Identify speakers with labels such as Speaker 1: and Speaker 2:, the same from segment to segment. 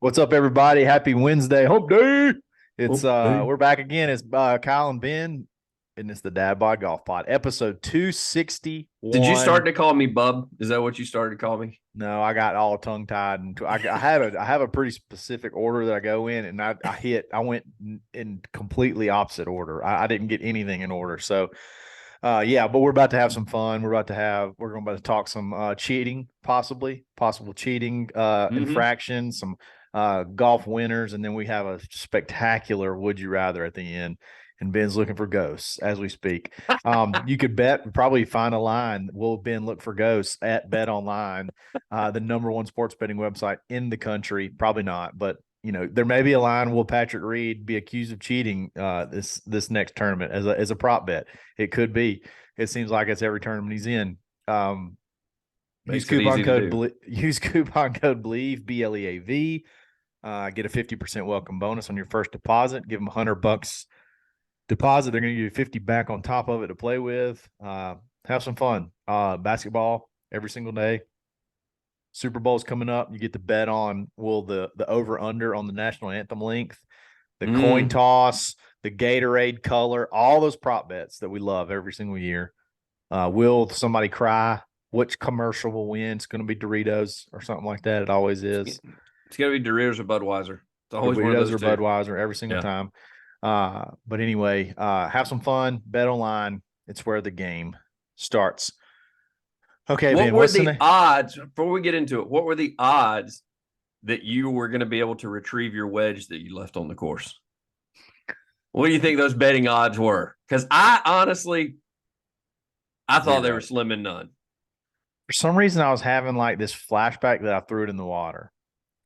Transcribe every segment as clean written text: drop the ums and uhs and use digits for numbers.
Speaker 1: What's up, everybody? Happy Wednesday, hump day. It's
Speaker 2: Hey.
Speaker 1: we're back again. It's Kyle and Ben, and it's the Dadbod Golf Pod, episode
Speaker 2: Did you
Speaker 1: 261.
Speaker 2: start to call me Bub? Is that what you started to call me?
Speaker 1: No, I got all tongue tied, and I have a pretty specific order that I go in, and I went in completely opposite order. I didn't get anything in order. So, yeah, but we're about to have some fun. We're going to talk some cheating, possible cheating, infractions, some golf winners, and then we have a spectacular would you rather at the end. And Ben's looking for ghosts as we speak. You could bet, probably find a line. Will Ben look for ghosts at Bet Online, the number one sports betting website in the country? Probably not, but there may be a line. Will Patrick Reed be accused of cheating this next tournament as a prop bet? It could be. It seems like it's every tournament he's in. Use coupon code Believe BLEAV. Get a 50% welcome bonus on your first deposit. Give them $100 deposit. They're going to give you 50 back on top of it to play with. Have some fun. Basketball every single day. Super Bowl's coming up. You get to bet on the over under on the national anthem length, the coin toss, the Gatorade color, all those prop bets that we love every single year. Will somebody cry? Which commercial will win? It's going to be Doritos or something like that. It always is.
Speaker 2: It's got to be Doritos or Budweiser. It's always one of
Speaker 1: Doritos
Speaker 2: those
Speaker 1: or
Speaker 2: two.
Speaker 1: Budweiser every single time. But anyway, have some fun. Bet online. It's where the game starts. Okay,
Speaker 2: What
Speaker 1: Ben,
Speaker 2: were the odds, before we get into it, what were the odds that you were going to be able to retrieve your wedge that you left on the course? What do you think those betting odds were? Because I thought they were slim and none.
Speaker 1: For some reason, I was having like this flashback that I threw it in the water.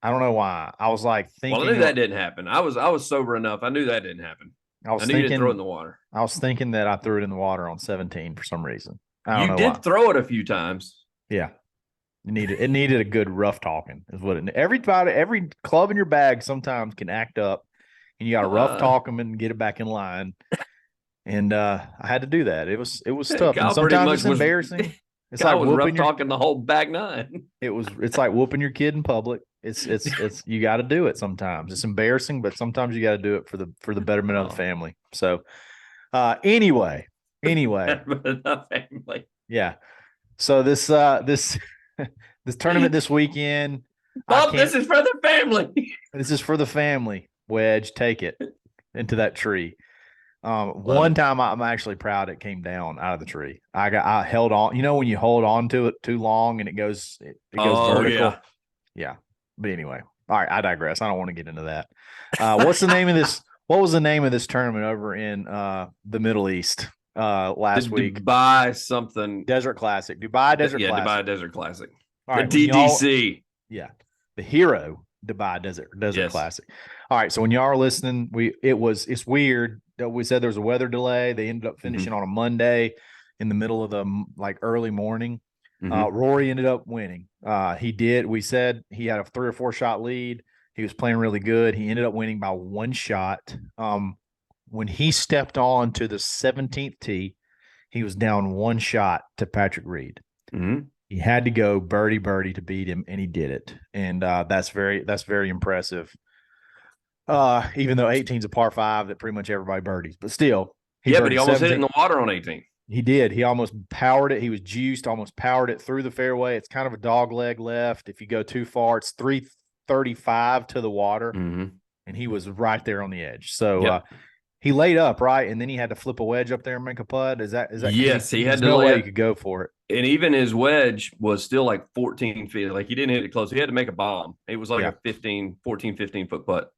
Speaker 1: I don't know why. I was like thinking.
Speaker 2: Well, I knew that didn't happen. I was sober enough. I knew that didn't happen. I knew you didn't throw it in the water.
Speaker 1: I was thinking that I threw it in the water on 17 for some reason. I don't know
Speaker 2: You
Speaker 1: why.
Speaker 2: did throw it a few times.
Speaker 1: Yeah. It needed a good rough talking is what it. Every club in your bag sometimes can act up, and you got to rough talk them and get it back in line. And I had to do that. It was tough.
Speaker 2: Kyle
Speaker 1: and sometimes it's embarrassing.
Speaker 2: It's like rough talking the whole bag nine.
Speaker 1: It's like whooping your kid in public. It's you got to do it sometimes. It's embarrassing, but sometimes you got to do it for the betterment of the family. So, anyway,
Speaker 2: family.
Speaker 1: Yeah. So this tournament this weekend.
Speaker 2: Bob, this is for the family.
Speaker 1: This is for the family. Wedge, take it into that tree. One time I'm actually proud it came down out of the tree. I held on. You know when you hold on to it too long and it goes vertical. Yeah. But anyway, all right. I digress. I don't want to get into that. What's the name of this? What was the name of this tournament over in the Middle East last week?
Speaker 2: Dubai something.
Speaker 1: Desert Classic. Dubai Desert Classic.
Speaker 2: Dubai Desert Classic.
Speaker 1: All right,
Speaker 2: the DDC.
Speaker 1: Yeah. The hero Dubai Desert Classic. All right. So when y'all are listening, it's weird. We said there was a weather delay. They ended up finishing on a Monday in the middle of the early morning. Rory ended up winning. He did. We said he had a 3 or 4 shot lead. He was playing really good. He ended up winning by 1 shot. When he stepped on to the 17th tee, he was down 1 shot to Patrick Reed. He had to go birdie to beat him, and he did it. And that's very impressive. Even though 18's a par 5 that pretty much everybody birdies, but still.
Speaker 2: But he almost hit it in the water on 18.
Speaker 1: He did. He almost powered it. He was juiced, almost powered it through the fairway. It's kind of a dog leg left. If you go too far, it's 335 to the water, and he was right there on the edge. So he laid up, right? And then he had to flip a wedge up there and make a putt. Is that
Speaker 2: yes, he had to
Speaker 1: no way he could go for it.
Speaker 2: And even his wedge was still like 14 feet. Like he didn't hit it close. He had to make a bomb. It was like a 15 foot putt.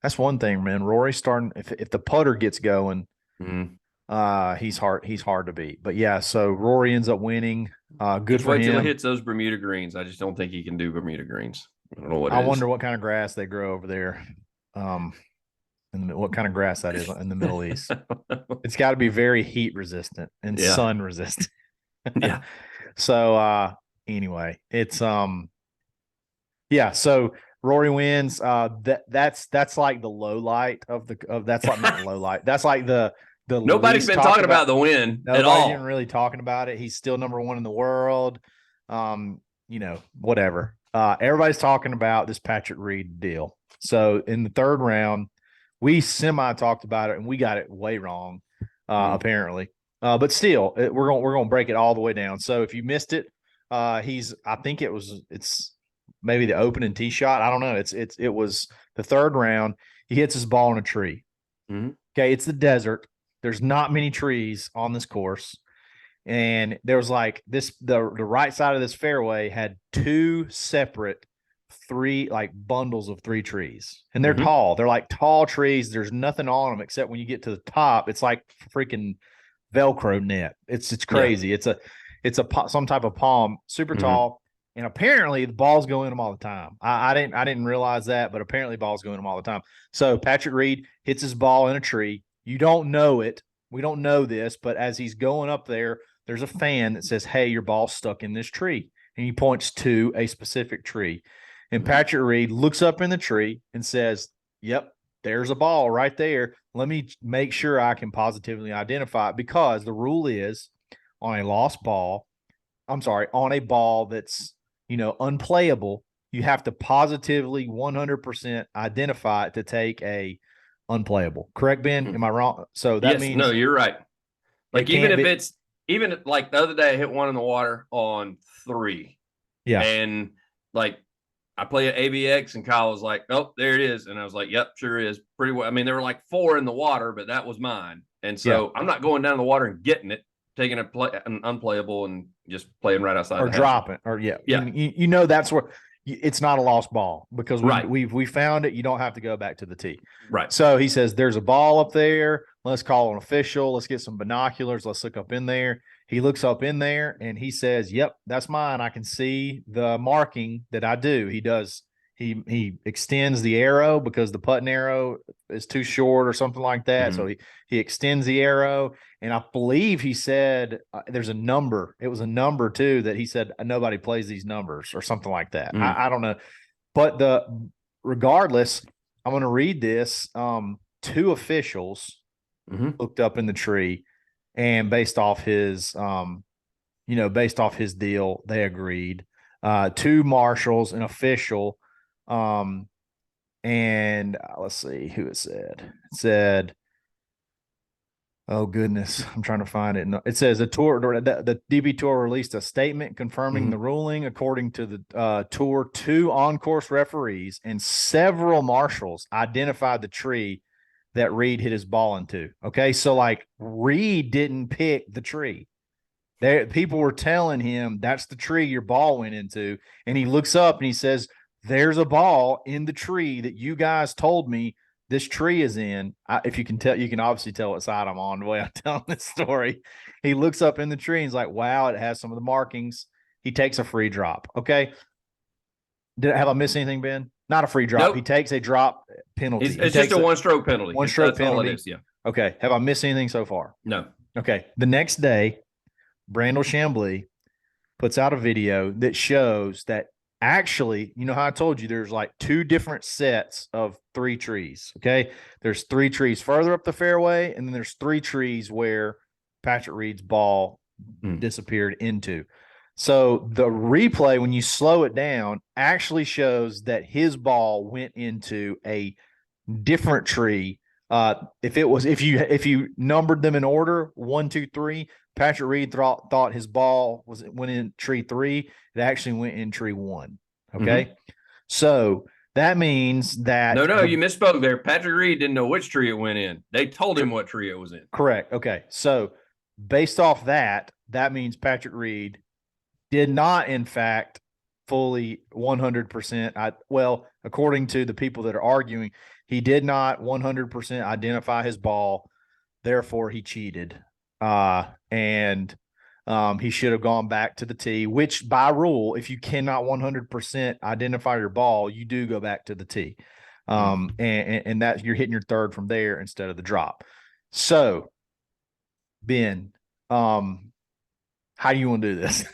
Speaker 1: That's one thing, man. Rory's starting. If the putter gets going, he's hard to beat. But yeah, so Rory ends up winning. Good for him.
Speaker 2: Wait till he hits those Bermuda greens. I just don't think he can do Bermuda greens. I don't know what.
Speaker 1: I wonder what kind of grass they grow over there. And what kind of grass that is in the Middle East. It's got to be very heat resistant and sun resistant.
Speaker 2: Yeah.
Speaker 1: So anyway, it's So Rory wins. That's like the low light of that's like not low light. That's like the
Speaker 2: nobody's been talking about the win at all.
Speaker 1: Nobody's really talking about it. He's still number 1 in the world. Whatever. everybody's talking about this Patrick Reed deal. So in the third round, we semi talked about it and we got it way wrong, apparently. But still, we're going to break it all the way down. So if you missed it, I think it's maybe the opening tee shot. I don't know. It was the third round. He hits his ball in a tree. Okay, it's the desert. There's not many trees on this course. And there was like the right side of this fairway had two separate bundles of three trees. And they're tall. They're like tall trees. There's nothing on them except when you get to the top, it's like freaking Velcro net. It's crazy. Yeah. It's some type of palm, super tall. And apparently the balls go in them all the time. I didn't realize that, but apparently balls go in them all the time. So Patrick Reed hits his ball in a tree. You don't know it. We don't know this, but as he's going up there, there's a fan that says, "Hey, your ball's stuck in this tree." And he points to a specific tree. And Patrick Reed looks up in the tree and says, "Yep, there's a ball right there. Let me make sure I can positively identify it," because the rule is on a lost ball, on a ball that's, unplayable, you have to positively 100% identify it to take a unplayable. Correct, Ben? Am I wrong? So that means
Speaker 2: no, you're right. Like even like the other day, I hit one in the water on 3.
Speaker 1: Yeah.
Speaker 2: And like I play at AVX and Kyle was like, "Oh, there it is." And I was like, "Yep, sure is." Pretty well. I mean, there were like 4 in the water, but that was mine. And so I'm not going down the water and getting it, taking an unplayable and just playing right outside
Speaker 1: or dropping or that's where it's not a lost ball because we found it. You don't have to go back to the tee.
Speaker 2: Right.
Speaker 1: So he says, "There's a ball up there. Let's call an official. Let's get some binoculars. Let's look up in there." He looks up in there and he says, "Yep, that's mine. I can see the marking that I do." He does. He extends the arrow because the putting arrow is too short or something like that. So he extends the arrow. And I believe he said there's a number. It was a number too that he said nobody plays these numbers or something like that. I don't know. But regardless, I'm going to read this. 2 officials looked up in the tree, and based off his deal, they agreed. 2 marshals, an official, and let's see who it said. It said, oh goodness, I'm trying to find it. It says the DB Tour released a statement confirming the ruling. According to the tour, 2 on-course referees and several marshals identified the tree that Reed hit his ball into. Okay, so like Reed didn't pick the tree. People were telling him that's the tree your ball went into, and he looks up and he says, "There's a ball in the tree that you guys told me this tree is in." If you can tell, you can obviously tell what side I'm on the way I'm telling this story. He looks up in the tree and he's like, "Wow, it has some of the markings." He takes a free drop. Okay. Have I missed anything, Ben? Not a free drop. Nope. He takes a drop penalty.
Speaker 2: It's just a 1-stroke penalty.
Speaker 1: 1-stroke penalty.
Speaker 2: All it is, yeah.
Speaker 1: Okay. Have I missed anything so far?
Speaker 2: No.
Speaker 1: Okay. The next day, Brandel Chamblee puts out a video that shows that actually, you know how I told you there's like 2 different sets of 3 trees. Okay. There's 3 trees further up the fairway, and then there's 3 trees where Patrick Reed's ball disappeared into. So the replay, when you slow it down, actually shows that his ball went into a different tree. If you numbered them in order, 1, 2, 3, Patrick Reed thought his ball went in tree 3. It actually went in tree 1. Okay. So that means that
Speaker 2: you misspoke there. Patrick Reed didn't know which tree it went in. They told him what tree it was in.
Speaker 1: Correct. Okay. So based off that means Patrick Reed did not, in fact, fully 100%. According to the people that are arguing, he did not 100% identify his ball. Therefore, he cheated. And he should have gone back to the tee, which by rule, if you cannot 100% identify your ball, you do go back to the tee. And that you're hitting your third from there instead of the drop. So, Ben, how do you want to do this?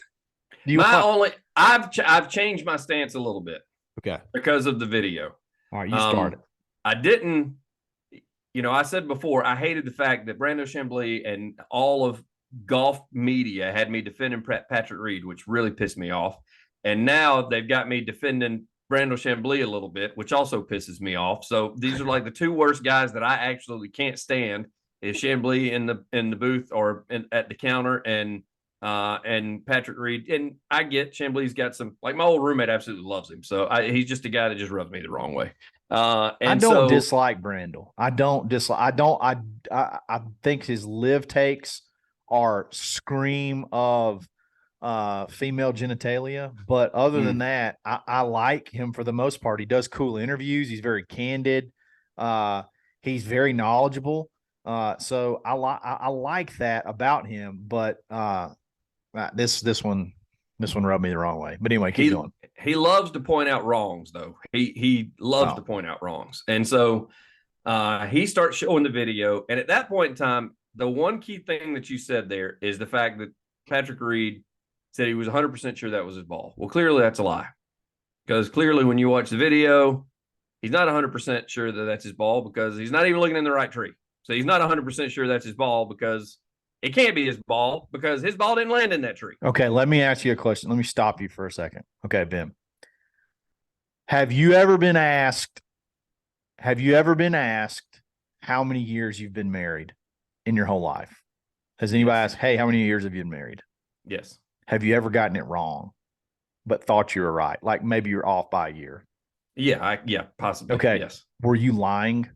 Speaker 2: I've changed my stance a little bit.
Speaker 1: Okay.
Speaker 2: Because of the video.
Speaker 1: All right, you started.
Speaker 2: I didn't, I said before, I hated the fact that Brandel Chamblee and all of golf media had me defending Patrick Reed, which really pissed me off. And now they've got me defending Brandel Chamblee a little bit, which also pisses me off. So these are like the two worst guys that I absolutely can't stand is Chamblee in the booth or at the counter and Patrick Reed. And I get Chamblee's got some, like my old roommate absolutely loves him. So he's just a guy that just rubs me the wrong way.
Speaker 1: I don't dislike Brandel. I think his live takes are scream of female genitalia, but other than that, I like him for the most part. He does cool interviews. He's very candid. He's very knowledgeable. So I like that about him, but this one rubbed me the wrong way. But anyway, keep going.
Speaker 2: He loves to point out wrongs, though. He loves to point out wrongs, and so he starts showing the video. And at that point in time, the one key thing that you said there is the fact that Patrick Reed said he was 100% sure that was his ball. Well, clearly that's a lie, because clearly when you watch the video, he's not 100% sure that that's his ball because he's not even looking in the right tree. So he's not 100% sure that's his ball because it can't be his ball because his ball didn't land in that tree.
Speaker 1: Okay, let me ask you a question. Let me stop you for a second. Okay, Ben. Have you ever been asked how many years you've been married in your whole life? Has anybody asked, hey, how many years have you been married?
Speaker 2: Yes.
Speaker 1: Have you ever gotten it wrong, but thought you were right? Like maybe you're off by a year.
Speaker 2: Yeah, possibly.
Speaker 1: Okay.
Speaker 2: Yes.
Speaker 1: Were you lying?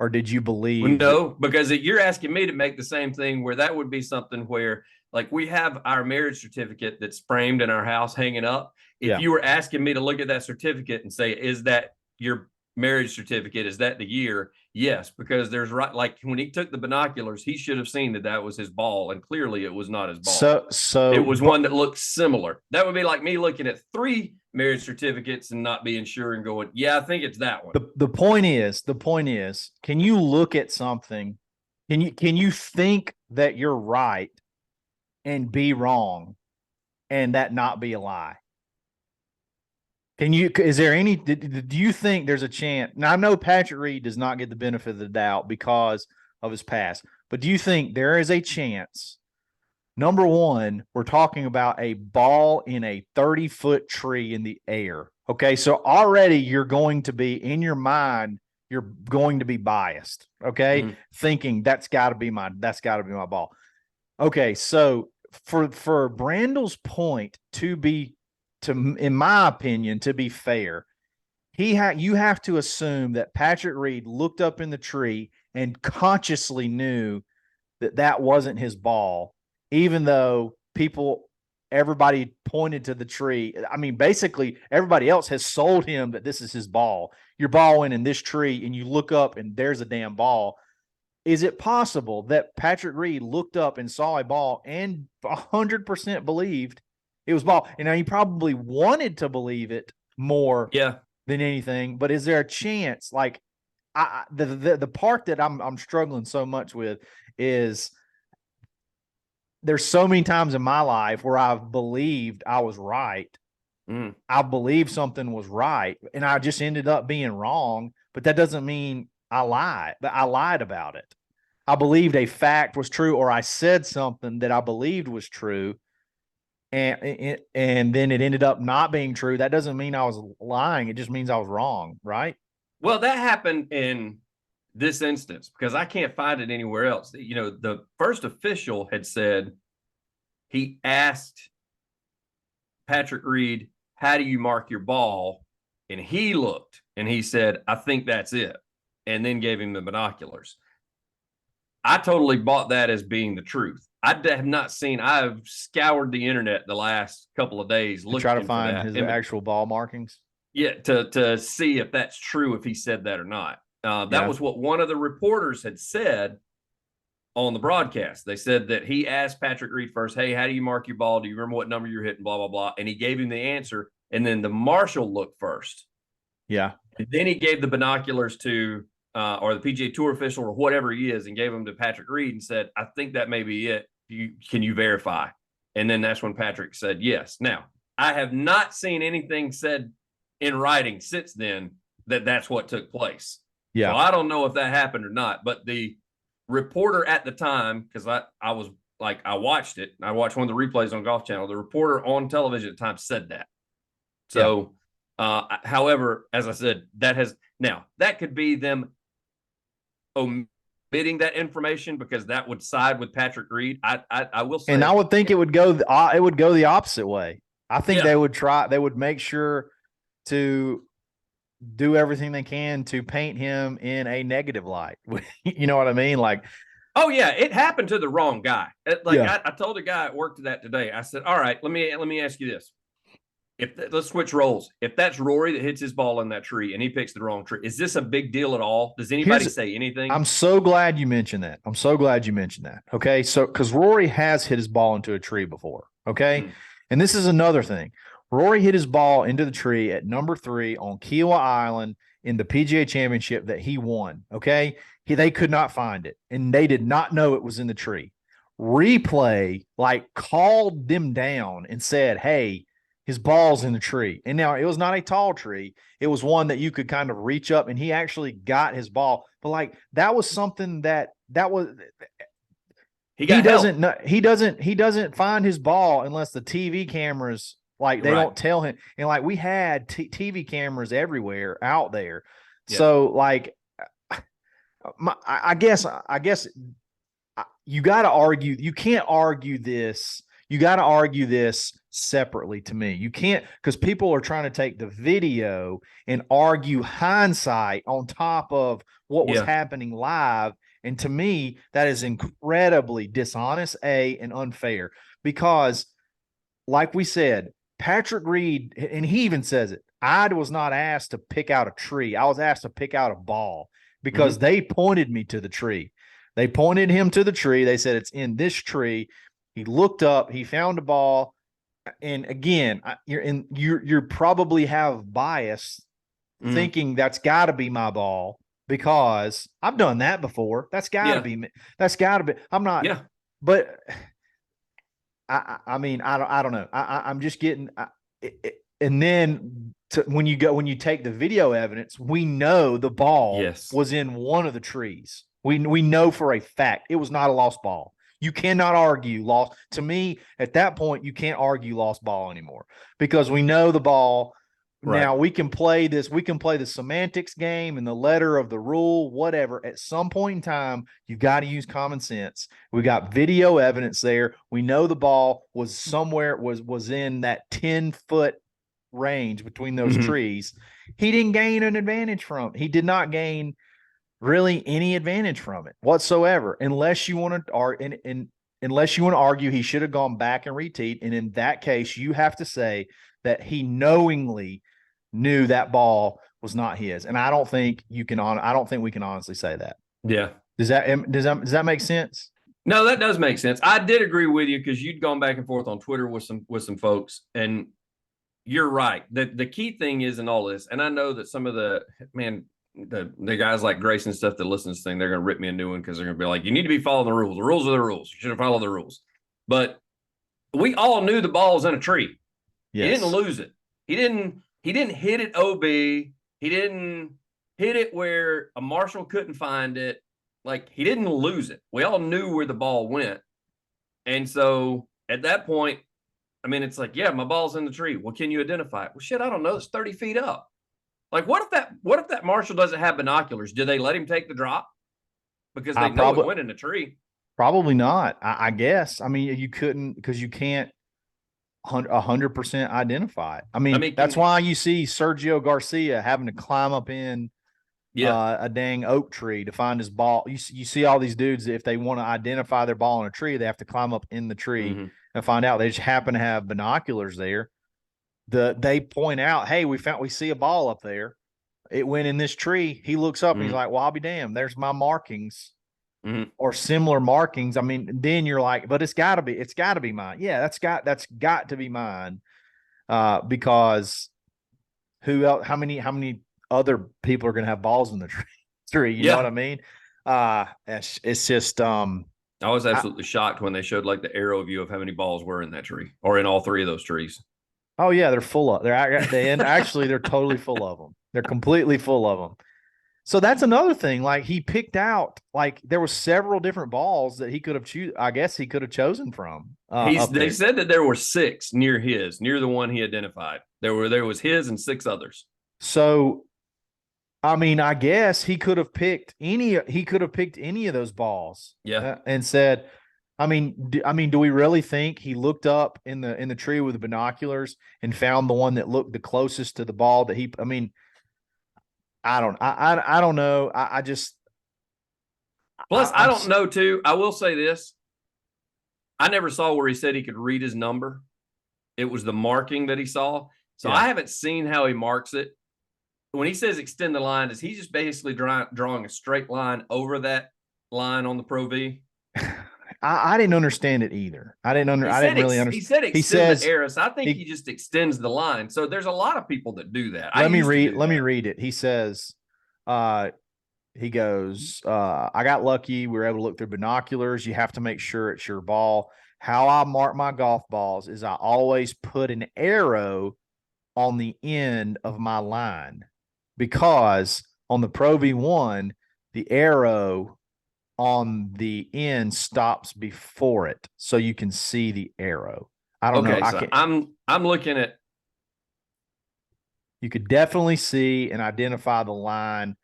Speaker 1: Or did you believe?
Speaker 2: Well, no, because you're asking me to make the same thing where that would be something where, like, we have our marriage certificate that's framed in our house hanging up. If you were asking me to look at that certificate and say, is that your marriage certificate? Is that the year? Yes, because there's like when he took the binoculars, he should have seen that was his ball, and clearly it was not his ball.
Speaker 1: So
Speaker 2: it was one that looked similar. That would be like me looking at 3 marriage certificates and not being sure and going, yeah, I think it's that one.
Speaker 1: The point is, can you look at something? Can you think that you're right and be wrong and that not be a lie? Do you think there's a chance? Now, I know Patrick Reed does not get the benefit of the doubt because of his past, but do you think there is a chance? Number one, we're talking about a ball in a 30-foot tree in the air. Okay, so already you're going to be, in your mind, you're going to be biased. Okay, thinking that's got to be my ball. Okay, so for Brandel's point in my opinion, to be fair, you have to assume that Patrick Reed looked up in the tree and consciously knew that wasn't his ball, even though everybody pointed to the tree. I mean, basically everybody else has sold him that this is his ball. Your ball went in this tree and you look up and there's a damn ball. Is it possible that Patrick Reed looked up and saw a ball and 100% believed it was ball? And now he probably wanted to believe it more than anything, but is there a chance? Like the part that I'm struggling so much with is there's so many times in my life where I've believed I was right. I believed something was right and I just ended up being wrong, but that doesn't mean I lied, but I lied about it. I believed a fact was true, or I said something that I believed was true, and then it ended up not being true. That doesn't mean I was lying. It just means I was wrong, right?
Speaker 2: Well, that happened in this instance because I can't find it anywhere else. You know, the first official had said he asked Patrick Reed, how do you mark your ball? And he looked and he said, I think that's it. And then gave him the binoculars. I totally bought that as being the truth. I have not seen, I've scoured the internet the last couple of days looking
Speaker 1: to try to find his actual ball markings.
Speaker 2: Yeah, to see if that's true, if he said that or not. That was what one of the reporters had said on the broadcast. They said that he asked Patrick Reed first, hey, how do you mark your ball? Do you remember what number you're hitting? Blah, blah, blah. And he gave him the answer. And then the marshal looked first.
Speaker 1: Yeah.
Speaker 2: And then he gave the binoculars to or the PGA Tour official or whatever he is and gave them to Patrick Reed and said, I think that may be it. Can you verify? And then that's when Patrick said yes. Now, I have not seen anything said in writing since then that that's what took place. Yeah. So I don't know if that happened or not, but the reporter at the time, because I was like I watched it. I watched one of the replays on Golf Channel. The reporter on television at the time said that. So, however, as I said, that could be them omitting that information because that would side with Patrick Reed. I will say,
Speaker 1: and I would think it would go the opposite way. I think
Speaker 2: Yeah.
Speaker 1: they would make sure to do everything they can to paint him in a negative light. You know what I mean? Like,
Speaker 2: oh yeah, it happened to the wrong guy.
Speaker 1: Yeah.
Speaker 2: I told a guy at work that today. I said, all right, let me ask you this. Let's switch roles. If that's Rory that hits his ball in that tree and he picks the wrong tree, is this a big deal at all? Does anybody say anything?
Speaker 1: I'm so glad you mentioned that. Okay. So, because Rory has hit his ball into a tree before. Okay. And this is another thing. Rory hit his ball into the tree at number 3 on Kiowa Island in the PGA Championship that he won. Okay. They could not find it, and they did not know it was in the tree. Replay called them down and said, hey, his ball's in the tree. And now it was not a tall tree. It was one that you could kind of reach up, and he actually got his ball. But that was something that was he doesn't find his ball unless the TV cameras they don't tell him. And we had TV cameras everywhere out there. Yeah. So I guess you got to argue. You can't argue this. You got to argue this separately to me. You can't, because people are trying to take the video and argue hindsight on top of what was happening live. And to me, that is incredibly dishonest, and unfair, because like we said, Patrick Reed, and he even says it, I was not asked to pick out a tree. I was asked to pick out a ball because they pointed me to the tree. They pointed him to the tree. They said, it's in this tree. He looked up, he found a ball. And again, you probably have bias thinking that's got to be my ball because I've done that before. That's got to be. I'm not. Yeah. But I mean, I don't know. I'm just getting. And then when you take the video evidence, we know the ball was in one of the trees. We know for a fact it was not a lost ball. You cannot argue lost. To me, at that point, you can't argue lost ball anymore because we know the ball. Right. Now we can play this. We can play the semantics game and the letter of the rule, whatever. At some point in time, you got to use common sense. We got video evidence there. We know the ball was somewhere, was in that 10-foot range between those trees. He didn't gain an advantage from it. He did not gain really any advantage from it whatsoever, unless you want to unless you want to argue he should have gone back and reteed. And in that case, you have to say that he knowingly knew that ball was not his. And I don't think we can honestly say that. Yeah. Does that make sense?
Speaker 2: No, that does make sense. I did agree with you because you'd gone back and forth on Twitter with some folks, and you're right. The key thing is in all this, and I know that some of the guys like Grace and stuff that listen to this thing, they're going to rip me a new one because they're going to be like, you need to be following the rules. The rules are the rules. You should have followed the rules. But we all knew the ball was in a tree. Yes. He didn't lose it. He didn't hit it OB. He didn't hit it where a marshal couldn't find it. He didn't lose it. We all knew where the ball went. And so at that point, I mean, it's my ball's in the tree. Well, can you identify it? Well, shit, I don't know. It's 30 feet up. What if that marshal doesn't have binoculars? Do they let him take the drop? Because they know it went in the tree.
Speaker 1: Probably not. I guess. I mean, you couldn't, because you can't 100% identify it. I mean that's why you see Sergio Garcia having to climb up in a dang oak tree to find his ball. You see all these dudes, if they want to identify their ball in a tree, they have to climb up in the tree and find out. They just happen to have binoculars there. They point out, hey, we see a ball up there. It went in this tree. He looks up and he's like, well, I'll be damned. There's my markings or similar markings. I mean, then you're like, but it's gotta be mine. Yeah, that's got to be mine. Because who else, how many other people are going to have balls in the tree? You know what I mean? It's just, I
Speaker 2: was absolutely shocked when they showed the aerial view of how many balls were in that tree or in all three of those trees.
Speaker 1: Oh yeah, they're full of. Actually, they're totally full of them. They're completely full of them. So that's another thing. Like he picked out, like there were several different balls that he could have I guess he could have chosen from up
Speaker 2: They
Speaker 1: there.
Speaker 2: said that there were 6 near the one he identified. There was his and 6 others.
Speaker 1: So, I mean, I guess he could have picked any. He could have picked any of those balls,
Speaker 2: Yeah.
Speaker 1: and said, do we really think he looked up in the tree with the binoculars and found the one that looked the closest to the ball that he? I mean, I don't know. I just
Speaker 2: Plus, I don't know too. I will say this. I never saw where he said he could read his number. It was the marking that he saw. So I haven't seen how he marks it. When he says extend the line, is he just basically drawing a straight line over that line on the Pro V?
Speaker 1: I didn't understand it either. I didn't really understand.
Speaker 2: He said extend the arrow. So I think he just extends the line. So there's a lot of people that do that.
Speaker 1: Let me read it. He says, he goes, I got lucky. We were able to look through binoculars. You have to make sure it's your ball. How I mark my golf balls is I always put an arrow on the end of my line, because on the Pro V1, the arrow on the end stops before it, so you can see the arrow. I don't know.
Speaker 2: So I'm looking at.
Speaker 1: You could definitely see and identify the line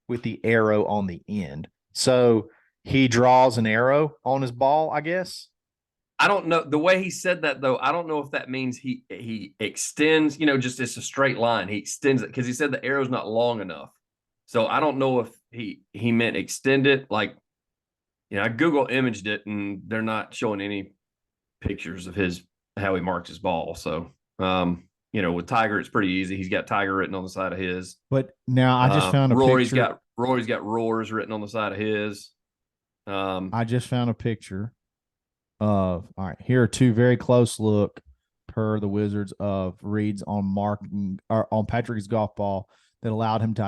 Speaker 1: with the arrow on the end. So he draws an arrow on his ball, I guess.
Speaker 2: I don't know the way he said that though. I don't know if that means he extends, just it's a straight line. He extends it because he said the arrow's not long enough. So I don't know if he meant extend it. Like, I Google imaged it and they're not showing any pictures of how he marks his ball. So, with Tiger, it's pretty easy. He's got Tiger written on the side of his.
Speaker 3: But now I just found a
Speaker 2: Rory's
Speaker 3: picture.
Speaker 2: Rory's got Roars written on the side of his.
Speaker 3: I just found a picture of, all right, here are 2 very close look per the Wizards of reads on marking or on Patrick's golf ball that allowed him to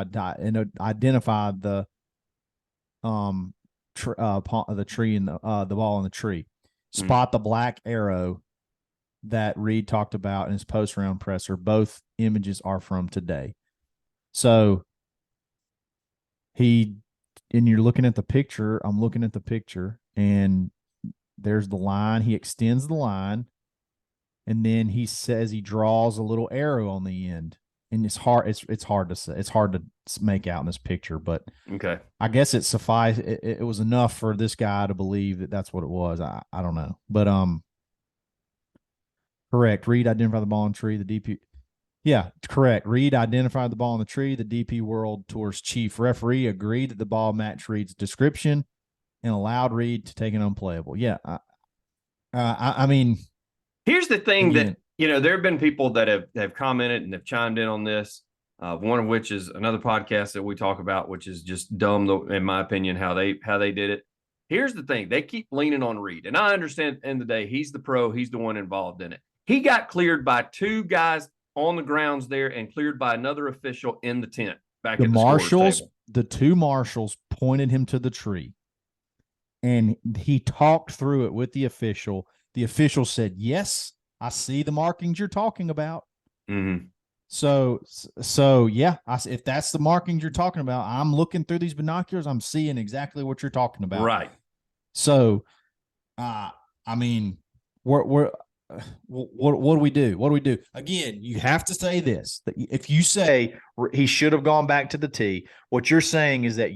Speaker 3: identify the the tree and the ball in the tree. Spot the black arrow that Reed talked about in his post round presser. Both images are from today. So and you're looking at the picture. I'm looking at the picture, and there's the line. He extends the line, and then he says he draws a little arrow on the end. And it's hard. It's hard to say. It's hard to make out in this picture, but
Speaker 2: okay.
Speaker 3: I guess it sufficed. It was enough for this guy to believe that that's what it was. I don't know, but correct. Reed identified the ball in the tree. The DP, yeah, correct. Reed identified the ball in the tree. The DP World Tour's chief referee agreed that the ball matched Reed's description and allowed Reed to take an unplayable. Yeah, I mean,
Speaker 2: here's the thing that there have been people that have commented and have chimed in on this. One of which is another podcast that we talk about, which is just dumb, in my opinion, how they did it. Here's the thing: they keep leaning on Reed, and I understand. At the end of the day, he's the pro; he's the one involved in it. He got cleared by 2 guys on the grounds there, and cleared by another official in the tent back at the marshals. Table.
Speaker 3: The 2 marshals pointed him to the tree, and he talked through it with the official. The official said, "Yes, I see the markings you're talking about."
Speaker 2: Mm-hmm.
Speaker 3: So yeah, if that's the markings you're talking about, I'm looking through these binoculars. I'm seeing exactly what you're talking about.
Speaker 2: Right.
Speaker 3: So, I mean, what do we do? What do we do? Again, you have to say this. That if you say
Speaker 1: he should have gone back to the tee, what you're saying is that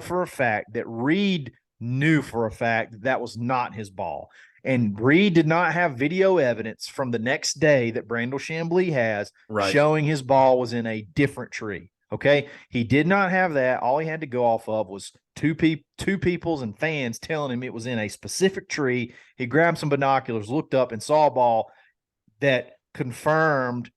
Speaker 1: for a fact that Reed knew for a fact that was not his ball. And Reed did not have video evidence from the next day that Brandel Chamblee has showing his ball was in a different tree. Okay. He did not have that. All he had to go off of was two people's and fans telling him it was in a specific tree. He grabbed some binoculars, looked up, and saw a ball that confirmed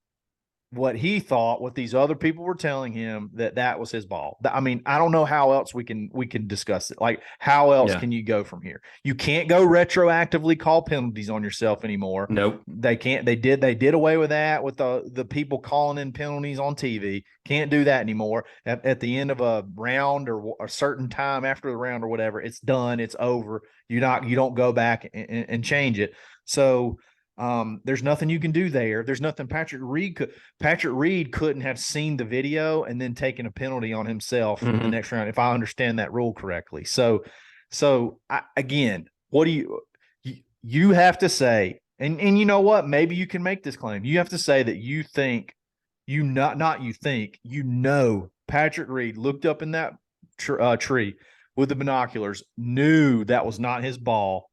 Speaker 1: what he thought, what these other people were telling him, that was his ball. I mean, I don't know how else we can discuss it. Like, how else can you go from here? You can't go retroactively call penalties on yourself anymore.
Speaker 2: Nope.
Speaker 1: They can't. They did away with that with the people calling in penalties on TV. Can't do that anymore. At the end of a round or a certain time after the round or whatever, it's done. It's over. You don't go back and change it. So There's nothing you can do there. There's nothing Patrick Reed couldn't have seen the video and then taken a penalty on himself in the next round, if I understand that rule correctly. So again, what do you have to say, and you know what? Maybe you can make this claim. You have to say that you think Patrick Reed looked up in that tree with the binoculars, knew that was not his ball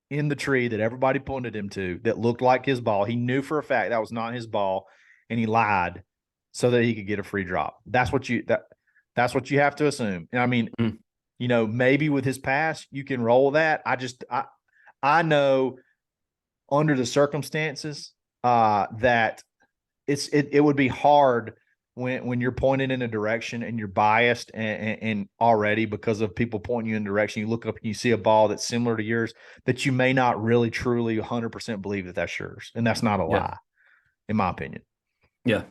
Speaker 1: in the tree that everybody pointed him to that looked like his ball. He knew for a fact that was not his ball, and he lied so that he could get a free drop. That's what you have to assume. And I mean, maybe with his pass, you can roll that. I know under the circumstances that it would be hard when you're pointed in a direction and you're biased and already because of people pointing you in a direction, you look up and you see a ball that's similar to yours that you may not really truly 100% believe that that's yours. And that's not a lie, in my opinion.
Speaker 2: Yeah.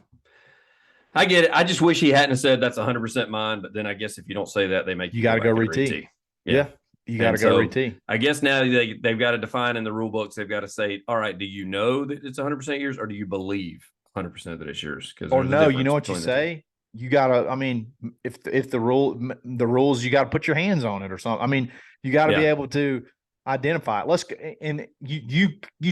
Speaker 2: I get it. I just wish he hadn't said that's 100% mine, but then I guess if you don't say that, they make
Speaker 1: you got to go re-tee. Yeah. You got to go re-tee.
Speaker 2: I guess now they've got to define in the rule books. They've got to say, all right, do you know that it's 100% yours, or do you believe 100% that it's yours?
Speaker 1: Or no, you know what you say? You gotta, I mean, if the rules, you got to put your hands on it or something. I mean, you got to be able to identify it. And you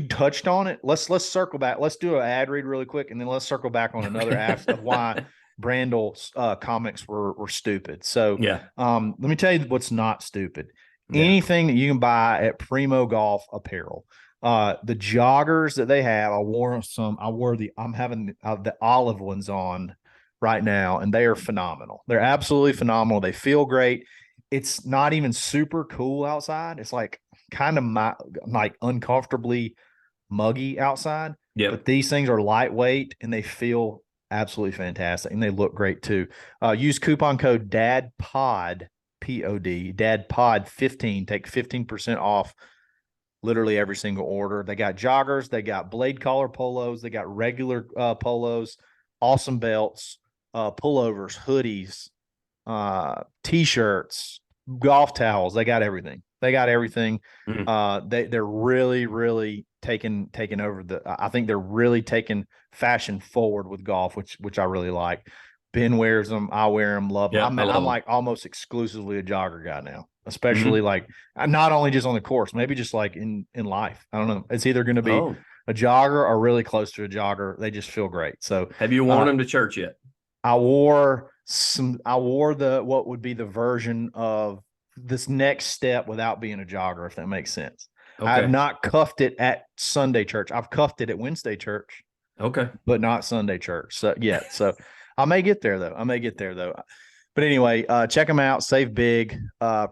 Speaker 1: touched on it. Let's circle back. Let's do an ad read really quick, and then let's circle back on another aspect of why Brandel's comments were stupid. So let me tell you what's not stupid. Anything that you can buy at Primo Golf Apparel. The joggers that they have, I'm having the olive ones on right now, and they are phenomenal. They're absolutely phenomenal. They feel great. It's not even super cool outside. It's like kind of like uncomfortably muggy outside. Yeah. But these things are lightweight and they feel absolutely fantastic, and they look great too. Use coupon code DADPOD, POD, DADPOD 15. Take 15% off literally every single order. They got joggers, they got blade collar polos, they got regular polos, awesome belts, pullovers, hoodies, t-shirts, golf towels. They got everything. They're really, really taking over I think they're really taking fashion forward with golf, which I really like. Ben wears them. I wear them. Love them. I'm like almost exclusively a jogger guy now, especially like not only just on the course, maybe just like in life. I don't know. It's either going to be a jogger or really close to a jogger. They just feel great. So
Speaker 2: have you worn them to church yet?
Speaker 1: I wore what would be the version of this next step without being a jogger, if that makes sense. Okay. I have not cuffed it at Sunday church. I've cuffed it at Wednesday church. Okay. But not Sunday church. So I may get there though. But anyway, check them out. Save big.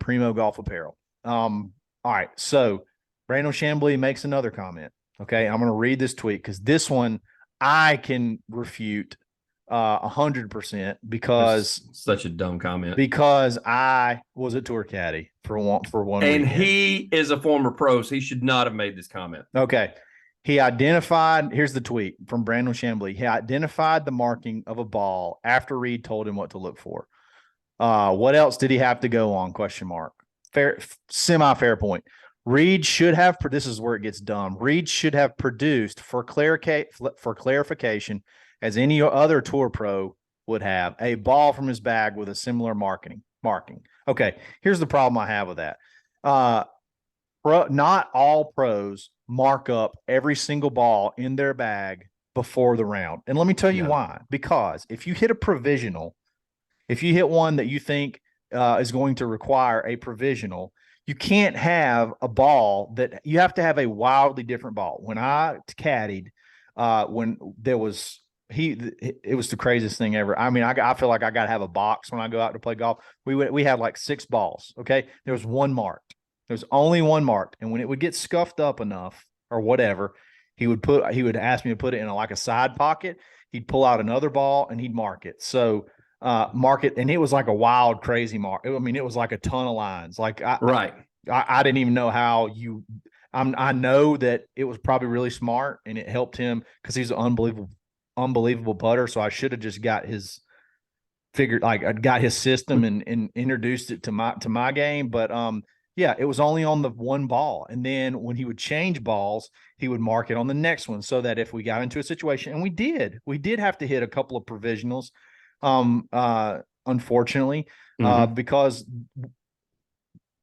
Speaker 1: Primo Golf Apparel. All right. So Brandel Chamblee makes another comment. Okay. I'm going to read this tweet because this one I can refute 100% because
Speaker 2: it's such a dumb comment.
Speaker 1: Because I was a tour caddy for one
Speaker 2: and
Speaker 1: weekend.
Speaker 2: He is a former pro, so he should not have made this comment.
Speaker 1: Okay. He identified, here's the tweet from Brandel Chamblee. He identified the marking of a ball after Reed told him what to look for. What else did he have to go on? ? Semi-fair point. Reed should have, this is where it gets dumb. Reed should have produced for clarification, as any other tour pro would have, a ball from his bag with a similar marking. Okay, here's the problem I have with that. Not all pros mark up every single ball in their bag before the round. And let me tell you why. Because if you hit a provisional, if you hit one that you think is going to require a provisional, you can't have a ball that you have to have a wildly different ball. When I caddied, when there was it was the craziest thing ever. I mean, I feel like I got to have a box when I go out to play golf. We had like 6 balls. Okay. There was one marked. There was only one marked. And when it would get scuffed up enough or whatever, he would ask me to put it in like a side pocket. He'd pull out another ball and he'd mark it. So mark it. And it was like a wild, crazy mark. I mean, it was like a ton of lines. Like I didn't even know how I know that it was probably really smart and it helped him because he's an unbelievable putter. So I should have just got his system and introduced it to my game. But Yeah, it was only on the one ball. And then when he would change balls, he would mark it on the next one so that if we got into a situation, and we did have to hit a couple of provisionals, unfortunately, because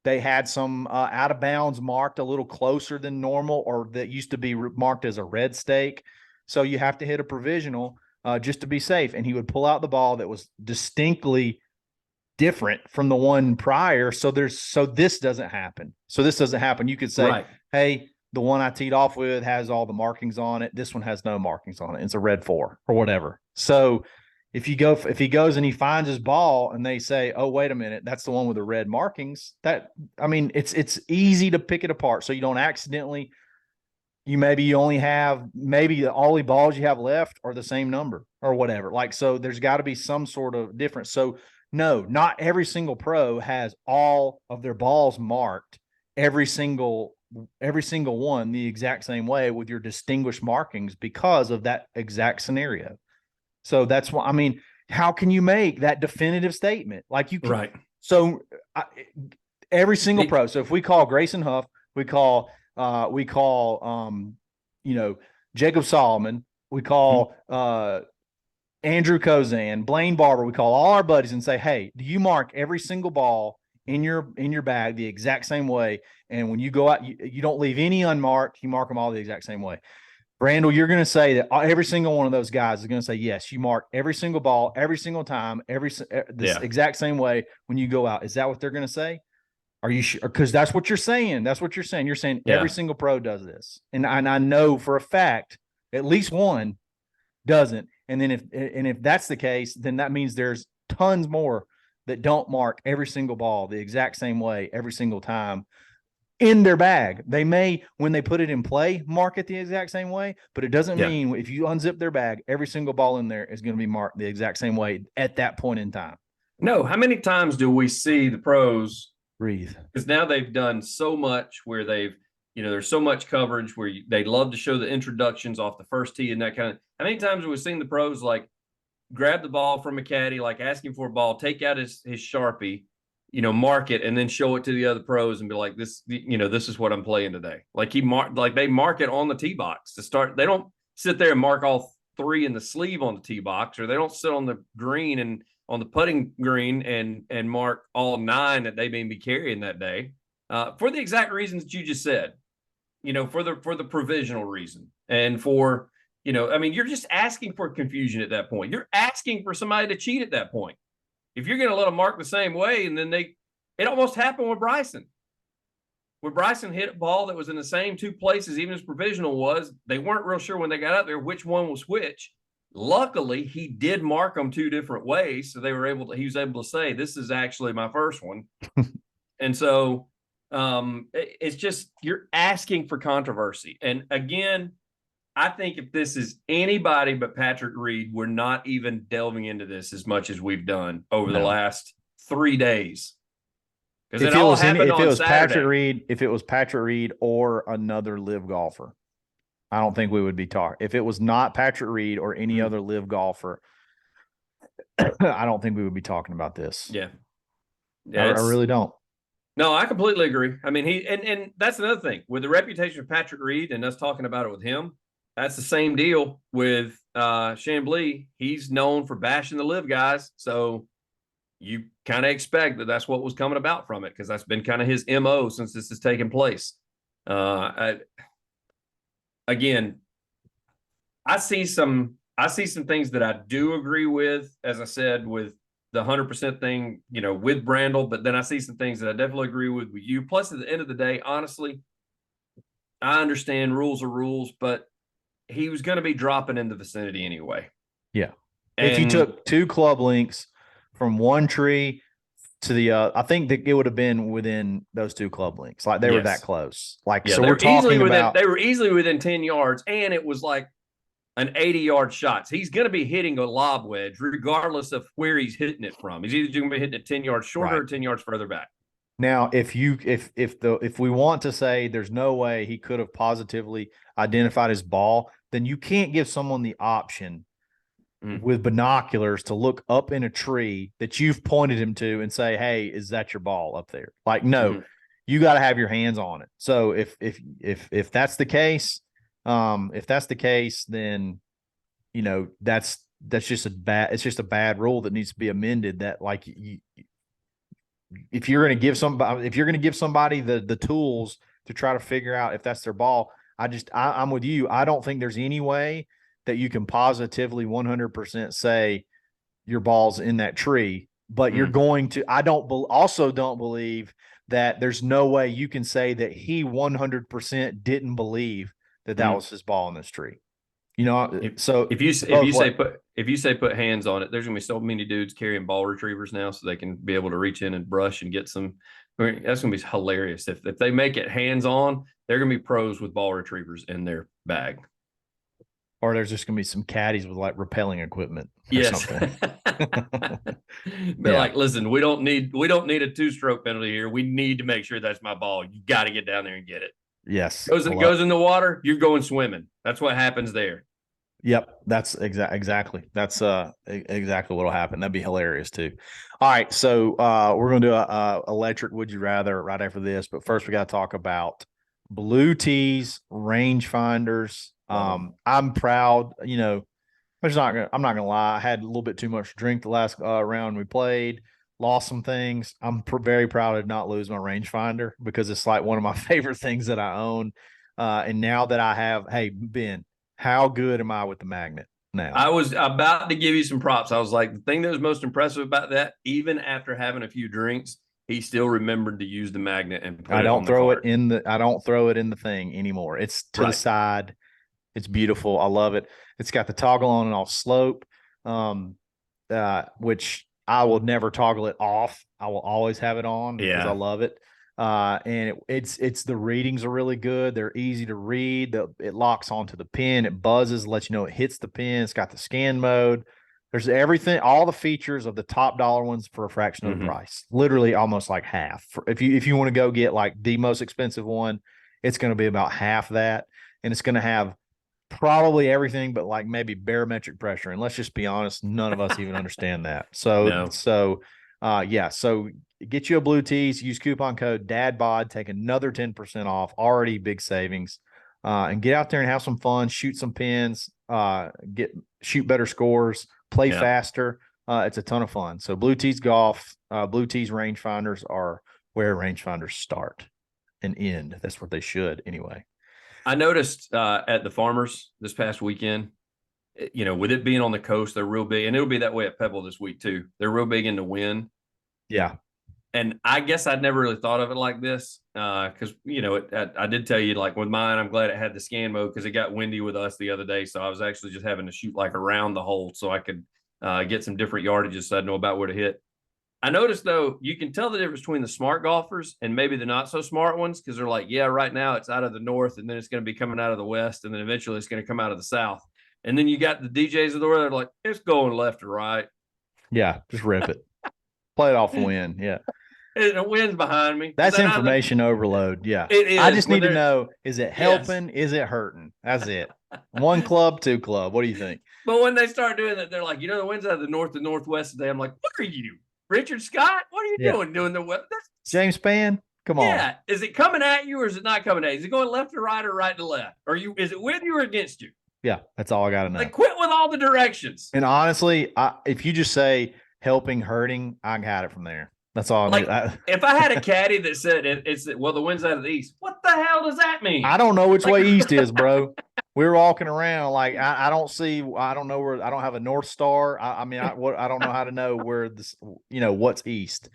Speaker 1: they had some out of bounds marked a little closer than normal, or that used to be marked as a red stake. So you have to hit a provisional just to be safe. And he would pull out the ball that was distinctly different from the one prior. So this doesn't happen. You could say,
Speaker 2: Right.
Speaker 1: hey, the one I teed off with has all the markings on it. This one has no markings on it. It's a red 4 or whatever. So if he goes and he finds his ball and they say, oh, wait a minute, that's the one with the red markings, it's easy to pick it apart. So you don't accidentally, you only have, maybe the only balls you have left are the same number or whatever. Like, so there's got to be some sort of difference. So no, not every single pro has all of their balls marked, every single one the exact same way with your distinguished markings because of that exact scenario. So that's why, how can you make that definitive statement? Like you can,
Speaker 2: Right.
Speaker 1: So every single pro. So if we call Grayson Huff, we call Jacob Solomon, we call Andrew Kozan, Blaine Barber, we call all our buddies and say, hey, do you mark every single ball in your bag the exact same way? And when you go out, you don't leave any unmarked, you mark them all the exact same way. Brandel, you're going to say that every single one of those guys is going to say, yes, you mark every single ball, every single time, exact same way when you go out. Is that what they're going to say? Are you sure? Because that's what you're saying. You're saying every single pro does this. And I know for a fact, at least one doesn't. And then if that's the case, then that means there's tons more that don't mark every single ball the exact same way every single time in their bag. They may, when they put it in play, mark it the exact same way, but it doesn't mean if you unzip their bag, every single ball in there is going to be marked the exact same way at that point in time.
Speaker 2: No, how many times do we see the pros
Speaker 1: breathe?
Speaker 2: Because now they've done so much where there's so much coverage where they love to show the introductions off the first tee and that kind of. How many times have we seen the pros like grab the ball from a caddy, like asking for a ball, take out his Sharpie, mark it, and then show it to the other pros and be like, this is what I'm playing today. Like they mark it on the tee box to start. They don't sit there and mark all 3 in the sleeve on the tee box, or they don't sit on the green and on the putting green and mark all 9 that they may be carrying that day, for the exact reasons that you just said, for the provisional reason. And for, you're just asking for confusion at that point. You're asking for somebody to cheat at that point. If you're going to let them mark the same way, and then it almost happened with Bryson. When Bryson hit a ball that was in the same 2 places, even as provisional was, they weren't real sure when they got up there which one was which. Luckily, he did mark them 2 different ways, so he was able to say, this is actually my first one. And so it's just, you're asking for controversy. And again, I think if this is anybody but Patrick Reed, we're not even delving into this as much as we've done over the last 3 days. Because it all happened on Saturday.
Speaker 1: If it was Patrick Reed or another live golfer, I don't think we would be talking. If it was not Patrick Reed or any other live golfer, I don't think we would be talking about this.
Speaker 2: Yeah.
Speaker 1: I really don't.
Speaker 2: No, I completely agree. I mean, and that's another thing with the reputation of Patrick Reed and us talking about it with him. That's the same deal with Chamblee. He's known for bashing the live guys. So you kind of expect that that's what was coming about from it, because that's been kind of his MO since this has taken place. Again, I see some things that I do agree with, as I said, with the 100% thing, with Brandel, but then I see some things that I definitely agree with you. Plus, at the end of the day, honestly, I understand rules are rules, but he was going to be dropping in the vicinity anyway.
Speaker 1: Yeah. And if you took 2 club links from one tree to the I think that it would have been within those 2 club links. Like they were that close. Like, so we're talking about,
Speaker 2: they were easily within 10 yards, and it was like an 80-yard shot. So he's going to be hitting a lob wedge regardless of where he's hitting it from. He's either going to be hitting it 10 yards shorter or 10 yards further back.
Speaker 1: Now, if we want to say there's no way he could have positively identified his ball, then you can't give someone the option with binoculars to look up in a tree that you've pointed him to and say, hey, is that your ball up there? Like, no, you got to have your hands on it. So if that's the case, then that's just it's just a bad rule that needs to be amended. That like if you're going to give somebody the tools to try to figure out if that's their ball, I'm with you. I don't think there's any way that you can positively 100% say your ball's in that tree, but you're going to, also don't believe that there's no way you can say that he 100% didn't believe that was his ball in this tree. If you
Speaker 2: say put hands on it, there's gonna be so many dudes carrying ball retrievers now, so they can be able to reach in and brush and get some. That's gonna be hilarious if they make it hands on. They're gonna be pros with ball retrievers in their bag.
Speaker 1: Or there's just gonna be some caddies with like rappelling equipment.
Speaker 2: Yes. Like, listen, we don't need a 2-stroke penalty here. We need to make sure that's my ball. You got to get down there and get it.
Speaker 1: Yes.
Speaker 2: Goes in the water, you're going swimming. That's what happens there.
Speaker 1: Yep. That's exactly. That's exactly what'll happen. That'd be hilarious too. All right. So we're gonna do a electric would you rather right after this. But first we gotta talk about blue tees, rangefinders. I'm proud, I'm not gonna lie. I had a little bit too much to drink the last round we played, lost some things. I'm very proud of not lose my rangefinder because it's like one of my favorite things that I own. And now that I have, hey, Ben, how good am I with the magnet now?
Speaker 2: I was about to give you some props. I was like, the thing that was most impressive about that, even after having a few drinks, he still remembered to use the magnet and put
Speaker 1: I don't
Speaker 2: it
Speaker 1: throw
Speaker 2: on
Speaker 1: it in the I don't throw it in the thing anymore. It's to the side. It's beautiful. I love it. It's got the toggle on and off slope, which I will never toggle it off. I will always have it on because I love it. And it's the readings are really good. They're easy to read. It locks onto the pin. It buzzes, lets you know it hits the pin. It's got the scan mode. There's everything, all the features of the top dollar ones for a fraction of the price. Literally almost like half. If you want to go get like the most expensive one, it's going to be about half that, and it's going to have probably everything but like maybe barometric pressure. And let's just be honest, none of us even understand that. So get you a blue tees, use coupon code DADBOD, take another 10% off, already big savings, and get out there and have some fun, shoot some pins, shoot better scores, play faster. It's a ton of fun. So blue tees golf, blue tees rangefinders are where rangefinders start and end. That's what they should anyway.
Speaker 2: I noticed at the Farmers this past weekend, with it being on the coast, they're real big, and it'll be that way at Pebble this week too. They're real big into wind.
Speaker 1: Yeah.
Speaker 2: And I guess I'd never really thought of it like this because, I did tell you, like with mine, I'm glad it had the scan mode because it got windy with us the other day. So I was actually just having to shoot like around the hole so I could get some different yardages so I'd know about where to hit. I noticed, though, you can tell the difference between the smart golfers and maybe the not so smart ones because they're like, yeah, right now it's out of the north and then it's going to be coming out of the west and then eventually it's going to come out of the south. And then you got the DJs of the world that are like, it's going left or right.
Speaker 1: Yeah, just rip it. Play it off the wind. Yeah.
Speaker 2: And the wind's behind me.
Speaker 1: That's information overload. Yeah.
Speaker 2: It is.
Speaker 1: I just need to know, is it helping? Yes. Is it hurting? That's it. 1 club, 2 club. What do you think?
Speaker 2: But when they start doing that, they're like, the wind's out of the north and northwest today. I'm like, what are you? Richard Scott, what are you doing the weather?
Speaker 1: James Spann, come on.
Speaker 2: Yeah, is it coming at you or is it not coming at you? Is it going left to right or right to left? Is it with you or against you?
Speaker 1: Yeah, that's all I got to know.
Speaker 2: Like, quit with all the directions.
Speaker 1: And honestly, if you just say helping, hurting, I got it from there. That's all.
Speaker 2: If I had a caddy that said the wind's out of the east, what the hell does that mean?
Speaker 1: I don't know which way east is, bro. We were walking around like I don't know where. I don't have a North Star. I don't know how to know where this. What's east.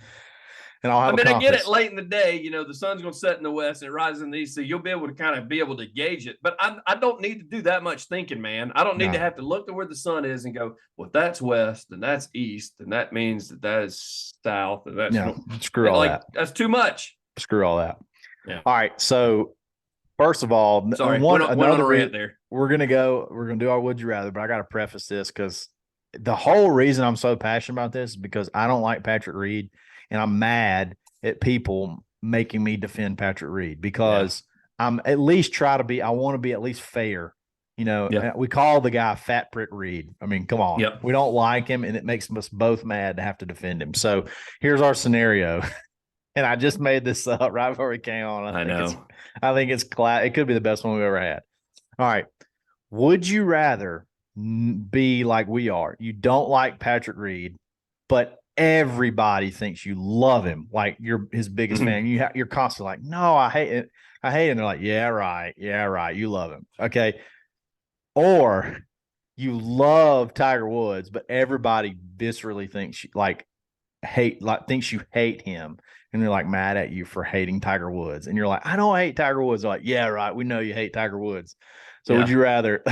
Speaker 1: And I'll have.
Speaker 2: I get it late in the day. The sun's going to set in the west and it rises in the east, so you'll be able to kind of be able to gauge it. But I don't need to do that much thinking, man. I don't need to have to look to where the sun is and go, well, that's west and that's east, and that means that is south, and that's
Speaker 1: screw all that.
Speaker 2: That's too much.
Speaker 1: Screw all that.
Speaker 2: Yeah.
Speaker 1: All right. So first of all,
Speaker 2: another rant there.
Speaker 1: We're gonna do our would you rather, but I got to preface this because the whole reason I'm so passionate about this is because I don't like Patrick Reed. And I'm mad at people making me defend Patrick Reed because I'm at least I want to be at least fair. We call the guy Fat Prick Reed. I mean, come on.
Speaker 2: Yep.
Speaker 1: We don't like him, and it makes us both mad to have to defend him. So here's our scenario. And I just made this up right before we came on.
Speaker 2: I know.
Speaker 1: I think it's it could be the best one we've ever had. All right. Would you rather be like we are? You don't like Patrick Reed, but everybody thinks you love him, like you're his biggest fan. You're constantly like, no, I hate it. I hate it. And they're like, yeah, right. Yeah, right. You love him. Okay. Or you love Tiger Woods, but everybody viscerally thinks thinks you hate him. And they're like mad at you for hating Tiger Woods. And you're like, I don't hate Tiger Woods. They're like, yeah, right. We know you hate Tiger Woods. So would you rather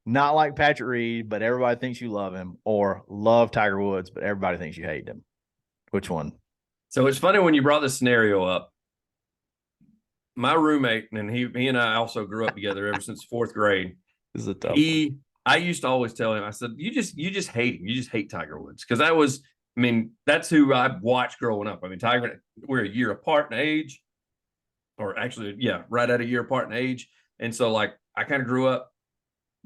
Speaker 1: not like Patrick Reed, but everybody thinks you love him, or love Tiger Woods, but everybody thinks you hate him? Which one?
Speaker 2: So it's funny when you brought this scenario up. My roommate, and he and I also grew up together ever since 4th grade.
Speaker 1: This is a tough one.
Speaker 2: I used to always tell him, I said, you just hate him. You just hate Tiger Woods. Because that's who I watched growing up. I mean, Tiger, we're a year apart in age, or actually, yeah, right at a year apart in age. And so like, I kind of grew up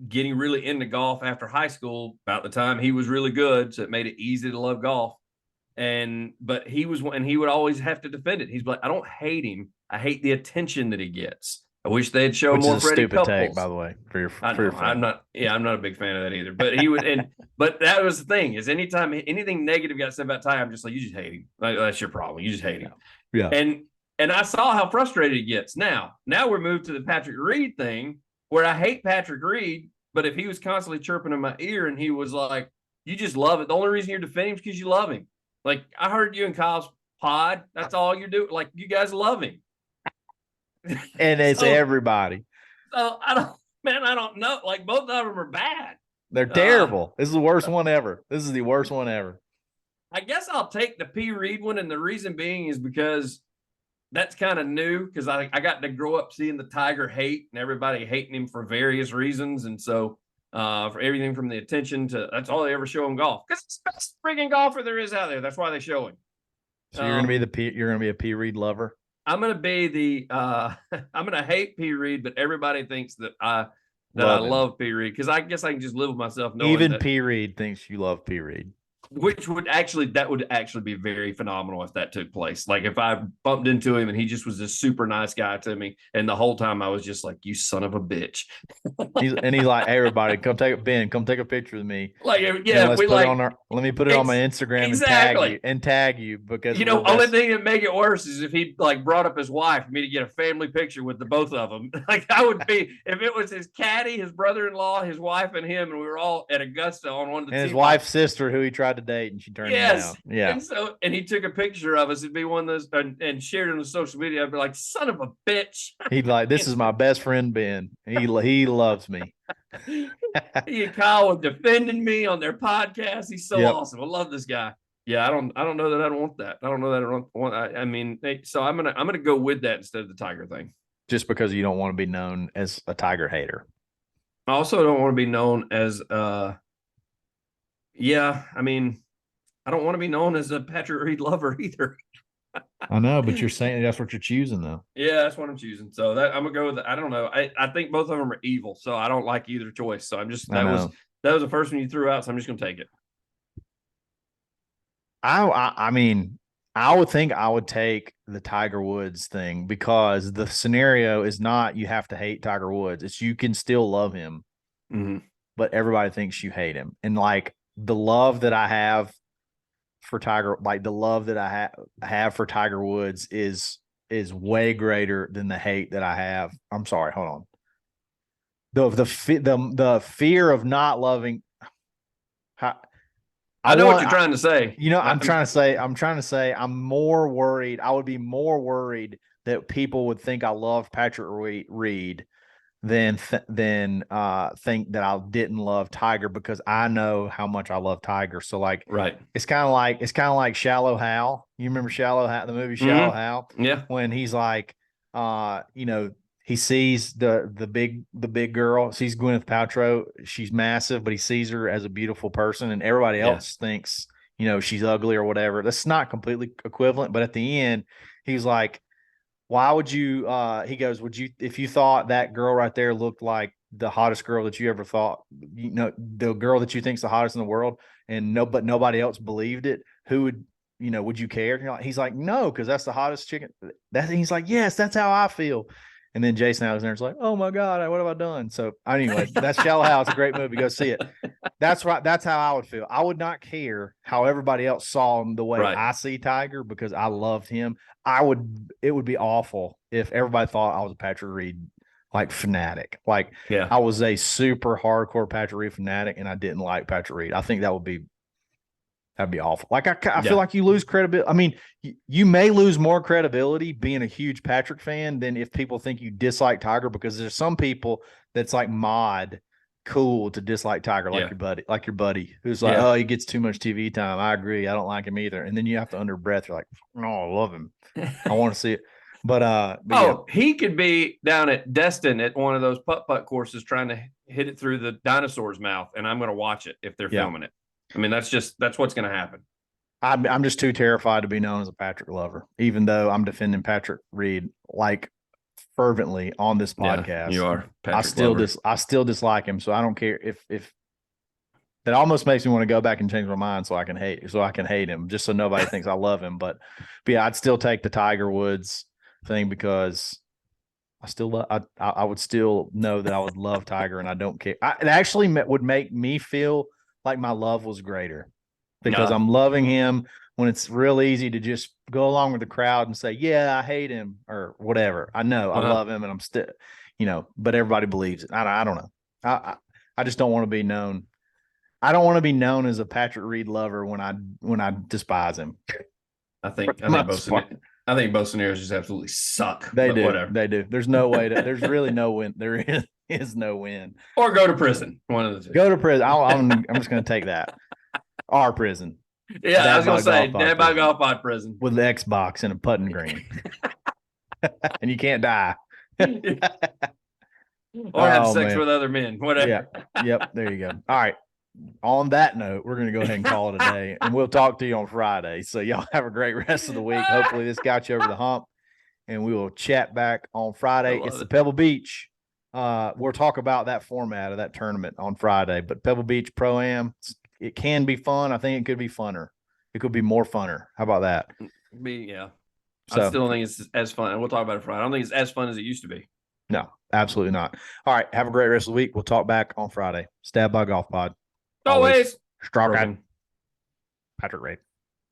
Speaker 2: getting really into golf after high school, about the time he was really good. So it made it easy to love golf. But he would always have to defend it. He's like, I don't hate him. I hate the attention that he gets. I wish they'd show
Speaker 1: Which
Speaker 2: more
Speaker 1: is a
Speaker 2: Freddie
Speaker 1: stupid
Speaker 2: Couples.
Speaker 1: take, by the way, for your friend.
Speaker 2: I'm not a big fan of that either. But he would, but that was the thing, is anytime anything negative got said about Ty, I'm just like, you just hate him. Like, that's your problem. You just hate him.
Speaker 1: Yeah.
Speaker 2: And I saw how frustrated he gets. Now we're moved to the Patrick Reed thing, where I hate Patrick Reed, but if he was constantly chirping in my ear and he was like, you just love it. The only reason you're defending him is because you love him. Like, I heard you and Kyle's pod. That's all you do. Like, you guys love him.
Speaker 1: And it's everybody.
Speaker 2: So I don't know. Like, both of them are bad.
Speaker 1: They're terrible. This is the worst one ever. This is the worst one ever.
Speaker 2: I guess I'll take the P. Reed one. And the reason being is because that's kind of new, because I got to grow up seeing the Tiger hate and everybody hating him for various reasons. And so for everything from the attention to, that's all they ever show him golf, because it's the best freaking golfer there is out there. That's why they show him.
Speaker 1: So you're gonna be a P. Reed lover.
Speaker 2: I'm gonna be I'm gonna hate P. Reed, but everybody thinks that I love P. Reed, because I guess I can just live with myself knowing
Speaker 1: even
Speaker 2: that,
Speaker 1: P. Reed thinks you love P. Reed.
Speaker 2: which would actually be very phenomenal if that took place. Like, if I bumped into him and he just was a super nice guy to me, and the whole time I was just like, you son of a bitch.
Speaker 1: He's like, hey, everybody, come take a picture with me.
Speaker 2: Like, yeah,
Speaker 1: let me put it on my Instagram and tag you because
Speaker 2: only thing that make it worse is if he like brought up his wife for me to get a family picture with the both of them. Like, I would be, if it was his caddy, his brother-in-law, his wife, and him, and we were all at Augusta on one of the
Speaker 1: and his wife's sister, who he tried to date, and she turned him down. Yeah.
Speaker 2: And he took a picture of us. It'd be one of those and shared it on social media. I'd be like, son of a bitch.
Speaker 1: He'd like, this is my best friend, Ben. He loves me.
Speaker 2: He and Kyle was defending me on their podcast. He's so awesome. I love this guy. Yeah, I don't know that I don't want that. I don't know that I don't want. So I'm gonna go with that instead of the Tiger thing.
Speaker 1: Just because you don't want to be known as a Tiger hater.
Speaker 2: I also don't want to be known as I don't want to be known as a Patrick Reed lover either.
Speaker 3: I know, but you're saying that's what you're choosing, though.
Speaker 2: Yeah, that's what I'm choosing. So that I'm gonna go with. I don't know. I think both of them are evil, so I don't like either choice. So I'm just that was the first one you threw out, so I'm just gonna take it.
Speaker 1: I mean, I would think I would take the Tiger Woods thing, because the scenario is not you have to hate Tiger Woods. It's you can still love him, but everybody thinks you hate him. And like the love that I have for Tiger, like the love that I have for Tiger Woods is way greater than the hate that I have. I'm sorry, hold on. The fear of not loving.
Speaker 2: I know what you're trying to say.
Speaker 1: I'm trying to say I'm more worried. I would be more worried that people would think I love Patrick Reed than think that I didn't love Tiger, because I know how much I love Tiger. So like,
Speaker 2: right.
Speaker 1: It's kind of like Shallow Hal. You remember Shallow Hal, the movie Shallow Hal?
Speaker 2: Yeah.
Speaker 1: When he's like, he sees the big girl, sees Gwyneth Paltrow. She's massive, but he sees her as a beautiful person, and everybody else thinks, she's ugly or whatever. That's not completely equivalent. But at the end, he's like, why would you, he goes, if you thought that girl right there looked like the hottest girl that you ever thought, the girl that you think's the hottest in the world, but nobody else believed it, who would you care? He's like, no, because that's the hottest chicken. He's like, yes, that's how I feel. And then Jason Alexander's like, oh my God, what have I done? So anyway, that's Shallow Hal. It's a great movie. Go see it. That's right. That's how I would feel. I would not care how everybody else saw him the way
Speaker 2: Right.
Speaker 1: I see Tiger, because I loved him. It would be awful if everybody thought I was a Patrick Reed like fanatic. Like
Speaker 2: Yeah.
Speaker 1: I was a super hardcore Patrick Reed fanatic and I didn't like Patrick Reed. I think that'd be awful. Like I feel like you lose credibility. I mean, you may lose more credibility being a huge Patrick fan than if people think you dislike Tiger, because there's some people that's like cool to dislike Tiger, like your buddy who's like, oh, he gets too much TV time. I agree. I don't like him either. And then you have to under breath, you're like, no, I love him. I want to see it. But
Speaker 2: he could be down at Destin at one of those putt courses trying to hit it through the dinosaur's mouth, and I'm going to watch it if they're filming it. I mean, that's what's going to happen.
Speaker 1: I'm just too terrified to be known as a Patrick lover, even though I'm defending Patrick Reed like fervently on this podcast.
Speaker 2: Yeah, you are.
Speaker 1: I still dislike him, so I don't care if that almost makes me want to go back and change my mind so I can hate him, just so nobody thinks I love him. But yeah, I'd still take the Tiger Woods thing, because I would still know that I would love Tiger, and I don't care. It actually would make me feel like my love was greater, because I'm loving him when it's real easy to just go along with the crowd and say, yeah, I hate him or whatever. I know I love him and I'm still, but everybody believes it. I don't know. I just don't want to be known. I don't want to be known as a Patrick Reed lover when I despise him.
Speaker 2: I think both scenarios just absolutely suck.
Speaker 1: They do.
Speaker 2: Whatever.
Speaker 1: They do. There's no way there's really no win. There is no win.
Speaker 2: Or go to prison. One of the two.
Speaker 1: Go to prison. I'm just going to take that. Our prison.
Speaker 2: Yeah, I was going to say Dadbods Golf Pod prison
Speaker 1: with the Xbox and a putting green, and you can't die.
Speaker 2: Or have sex with other men. Whatever.
Speaker 1: Yeah. Yep. There you go. All right. On that note, we're going to go ahead and call it a day, and we'll talk to you on Friday. So y'all have a great rest of the week. Hopefully this got you over the hump, and we will chat back on Friday. It's the Pebble Beach. We'll talk about that format of that tournament on Friday, but Pebble Beach Pro-Am, it can be fun. I think it could be funner. It could be more funner. How about that?
Speaker 2: So, I still don't think it's as fun. And we'll talk about it Friday. I don't think it's as fun as it used to be.
Speaker 1: No, absolutely not. All right. Have a great rest of the week. We'll talk back on Friday. Stab by Golf Pod.
Speaker 2: Always.
Speaker 1: Strong Patrick Reed.